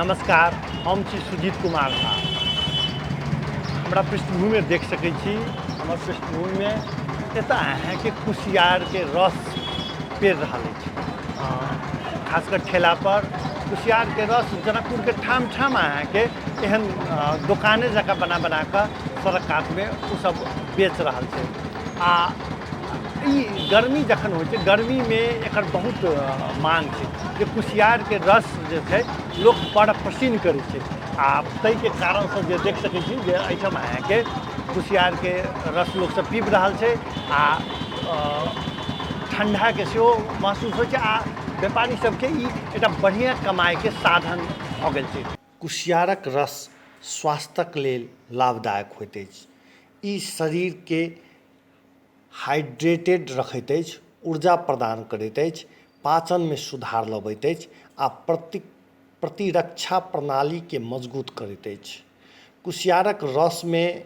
नमस्कार, हम छी सुजीत कुमार झा। हमरा पृष्ठभूमि में देख सकै छी, हमर पृष्ठभूमि में एतऽ अहाँके कुसियार के रस पेर रहल अछि। खासकर ठेला पर कुसियार के रस जनकपुर के ठाम ठाम अहाँके एहन दुकाने जकाँ बना कऽ सड़क कात में ओ सब बेच रहल छै। आ ई गर्मी जखन होइ छै, गर्मी में एकर बहुत मांग छै जे कुसियार के रस जे छै लोक बड़ पसिन करै छै। आ ताहि के कारण से जे देख सकै छी जे एहिठाम अहाँके कुसियार के रस लोक सब पीब रहल छै आ ठंडा के सेहो महसूस होइ छै आ व्यापारी सबके ई एकटा बढ़िया कमाई के साधन भऽ गेल छै। कुसियारक रस स्वास्थ्यक लेल लाभदायक होइत अछि। ई शरीर के हाइड्रेटेड रखैत अछि, ऊर्जा प्रदान करैत अछि, पाचन में सुधार लबैत अछि आ प्रतिरक्षा प्रणाली के मजबूत करैत अछि। कुसियारक रस में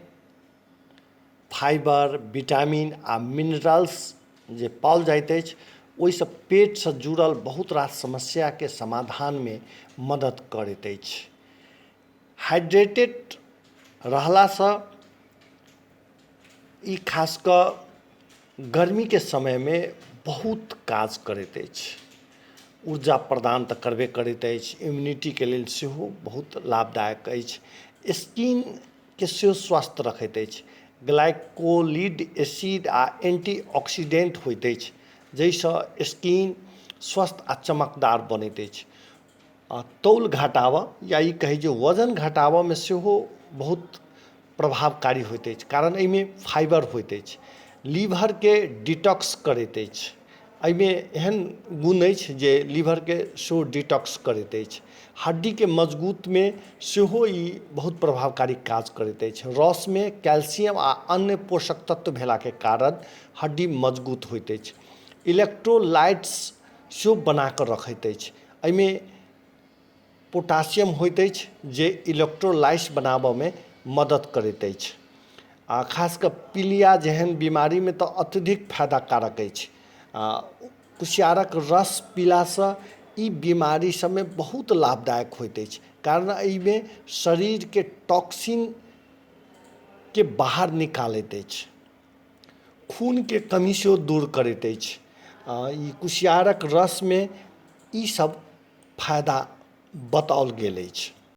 फाइबर, विटामिन आ मिनरल्स जे पाओल जाइत अछि, ओहिसँ पेट से जुड़ल बहुत रास समस्या के समाधान में मदद करैत अछि। हाइड्रेटेड रहलासँ ई खास कऽ गर्मी के समय में बहुत काज करैत अछि। ऊर्जा प्रदान तऽ करबे करैत अछि, इम्यूनिटी के लेल सेहो बहुत लाभदायक अछि। स्किन के सेहो स्वस्थ रखैत अछि। ग्लाइकोलिक एसिड आ एंटीऑक्सीडेंट होइत अछि, जाहिसँ स्किन स्वस्थ आ चमकदार बनैत अछि। तौल घटाबऽ या ई कही जे वजन घटाबऽ में सेहो बहुत प्रभावकारी होइत अछि, कारण एहिमे फाइबर होइत अछि। लीवर के डिटॉक्स करैत अछि। एहिमे एहन गुण अछि जे लीवर के सेहो डिटॉक्स करैत अछि। हड्डी के मजबूत में सेहो ई बहुत प्रभावकारी काज करैत अछि। रस में कैल्शियम आ अन्य पोषक तत्व भेला के कारण हड्डी मजबूत होइत अछि। इलेक्ट्रोलाइट्स सेहो बना कऽ रखैत अछि। एहिमे पोटासियम होइत अछि जे इलेक्ट्रोलाइट्स बनाबऽ में मदद करैत अछि। आ खास कऽ पीलिया जेहन बीमारी में तऽ अत्यधिक फायदाकारक अछि। कुसियारक रस पीलासँ ई बीमारी सब में बहुत लाभदायक होइत अछि, कारण एहिमे शरीर के टॉक्सिन के बाहर निकालैत अछि, खून के कमी सेहो दूर करैत अछि। ई कुसियारक रस में ई सब फायदा बताओल गेल अछि।